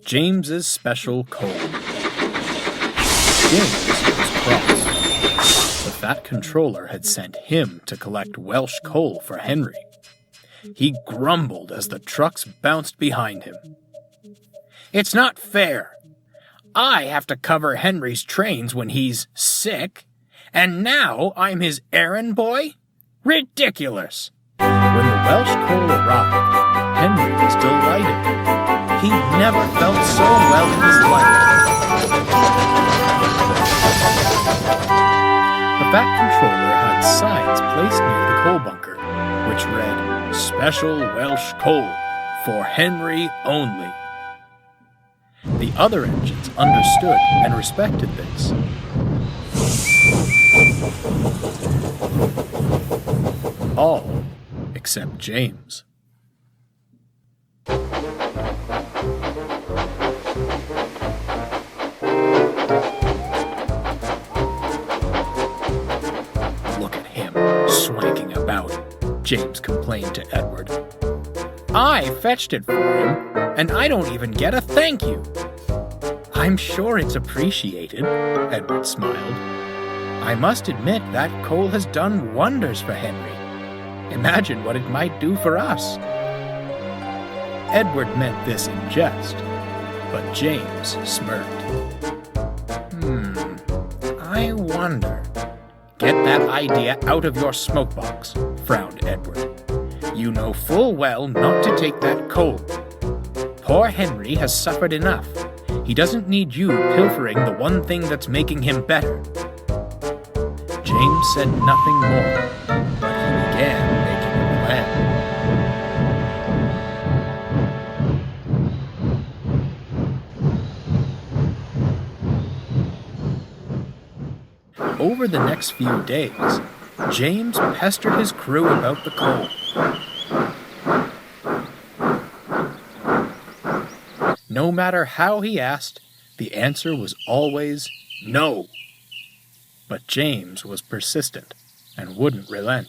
James's special coal. James was cross. The fat controller had sent him to collect Welsh coal for Henry. He grumbled as the trucks bounced behind him. "It's not fair. I have to cover Henry's trains when he's sick, and now I'm his errand boy? Ridiculous!" When the Welsh coal arrived, Henry was delighted. He'd never felt so well in his life. The fat controller had signs placed near the coal bunker, which read, "Special Welsh coal, for Henry only." The other engines understood and respected this. All except James. "Look at him, swanking about," James complained to Edward. "I fetched it for him, and I don't even get a thank you." "I'm sure it's appreciated," Edward smiled. "I must admit that coal has done wonders for Henry. Imagine what it might do for us." Edward meant this in jest, but James smirked. I wonder. "Get that idea out of your smokebox," frowned Edward. "You know full well not to take that coal. Poor Henry has suffered enough. He doesn't need you pilfering the one thing that's making him better." James said nothing more, but he began making a plan. Over the next few days, James pestered his crew about the coal. No matter how he asked, the answer was always no. But James was persistent and wouldn't relent.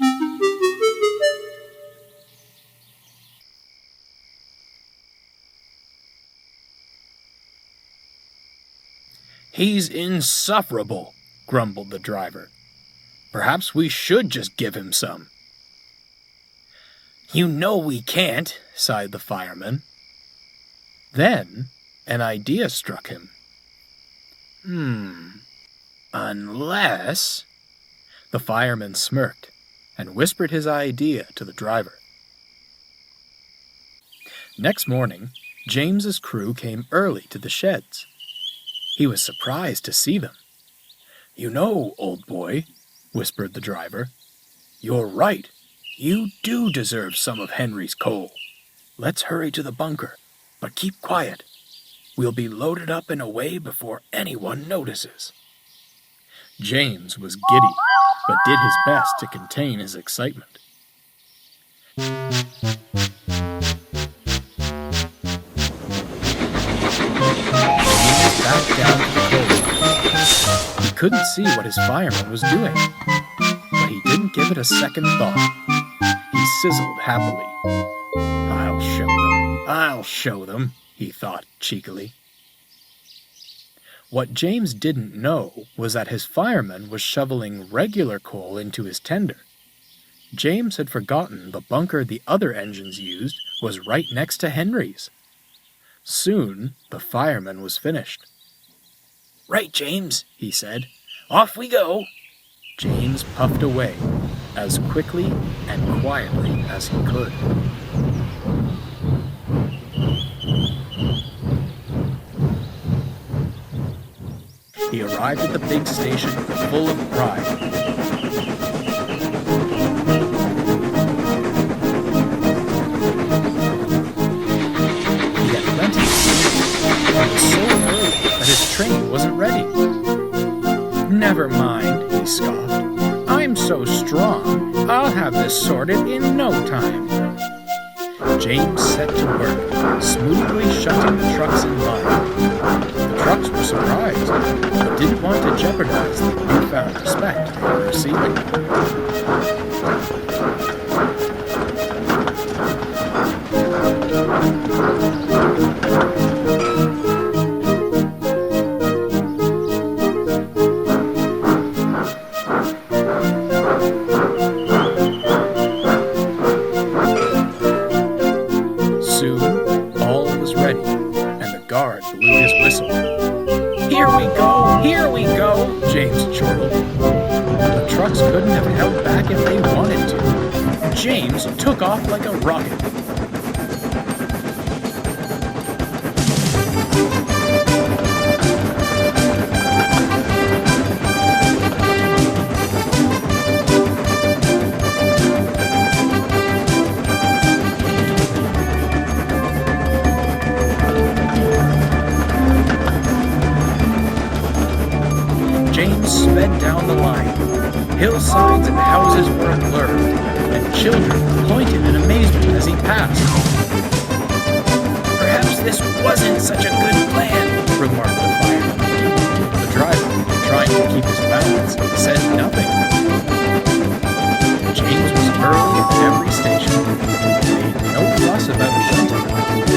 "He's insufferable," grumbled the driver. "Perhaps we should just give him some." "You know we can't," sighed the fireman. Then an idea struck him. Unless... The fireman smirked and whispered his idea to the driver. Next morning, James's crew came early to the sheds. He was surprised to see them. "You know, old boy," whispered the driver, "you're right. You do deserve some of Henry's coal. Let's hurry to the bunker, but keep quiet. We'll be loaded up in a way before anyone notices." James was giddy, but did his best to contain his excitement. James backed down to the coal. He couldn't see what his fireman was doing, but he didn't give it a second thought. He sizzled happily. I'll show them, he thought cheekily. What James didn't know was that his fireman was shoveling regular coal into his tender. James had forgotten the bunker the other engines used was right next to Henry's. Soon, the fireman was finished. "Right, James," he said. "Off we go." James puffed away, as quickly and quietly as he could. He arrived at the big station full of pride. He had plenty of sleep, and was so early that his train wasn't ready. "Never mind," he scoffed. "I'm so strong, I'll have this sorted in no time." James set to work, smoothly shutting the trucks in line. The trucks were surprised, but didn't want to jeopardize the newfound respect they were receiving. trucks couldn't have held back if they wanted to. James took off like a rocket. James sped down the line. Hillsides and houses were a blur, and children pointed in amazement as he passed. "Perhaps this wasn't such a good plan," remarked the fireman. The driver, trying to keep his balance, said nothing. James was early at every station, made no fuss about shunting,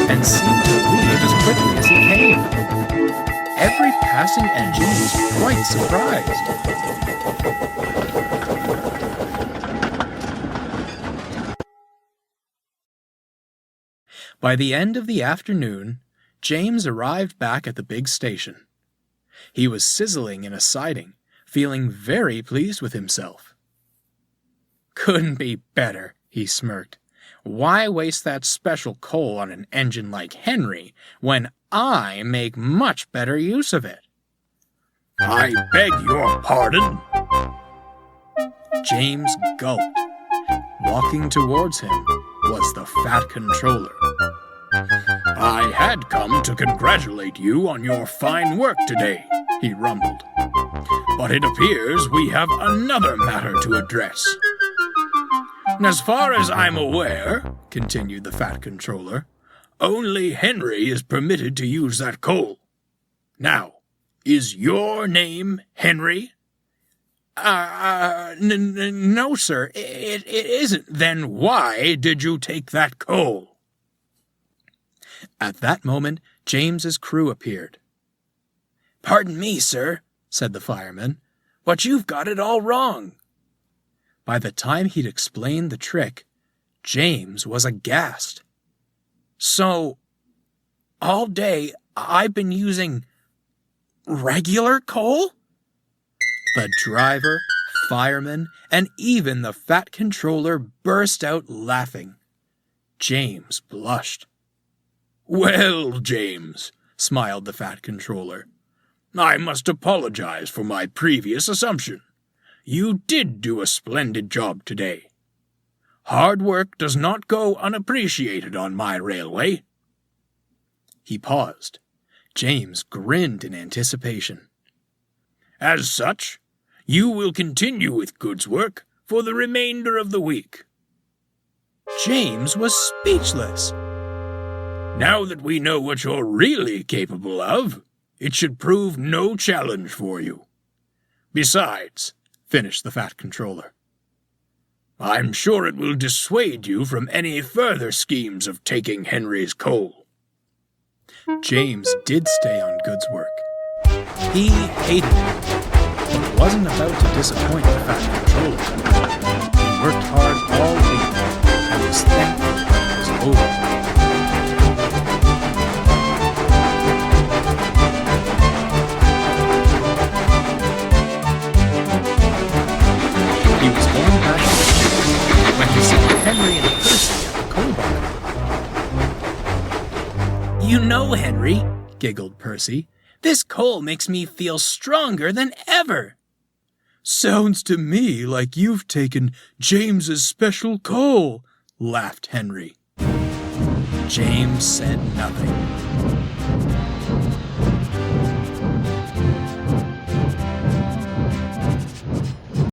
and seemed to leave as quickly as he came. Every passing engine was quite surprised. By the end of the afternoon, James arrived back at the big station. He was sizzling in a siding, feeling very pleased with himself. "Couldn't be better," he smirked. "Why waste that special coal on an engine like Henry when I make much better use of it?" "I beg your pardon?" James gulped. Walking towards him was the Fat Controller. "I had come to congratulate you on your fine work today," he rumbled. "But it appears we have another matter to address." "As far as I'm aware," continued the Fat Controller, "only Henry is permitted to use that coal. Now, is your name Henry?" No, sir, it isn't." "Then why did you take that coal?" At that moment, James's crew appeared. "Pardon me, sir," said the fireman, "but you've got it all wrong." By the time he'd explained the trick, James was aghast. "So, all day I've been using regular coal?" The driver, fireman, and even the Fat Controller burst out laughing. James blushed. "Well, James," smiled the Fat Controller, "I must apologize for my previous assumption. You did do a splendid job today. Hard work does not go unappreciated on my railway." He paused. James grinned in anticipation. "As such, you will continue with Good's work for the remainder of the week." James was speechless. "Now that we know what you're really capable of, it should prove no challenge for you. Besides," finished the Fat Controller, "I'm sure it will dissuade you from any further schemes of taking Henry's coal." James did stay on Good's work. He hated it, but wasn't about to disappoint the Fat Controller. He worked hard all week, and was thankful it was over. He was going back to the ship when he saw Henry and Percy at the coal barn. "You know, Henry," giggled Percy, "this coal makes me feel stronger than ever." "Sounds to me like you've taken James's special coal," laughed Henry. James said nothing.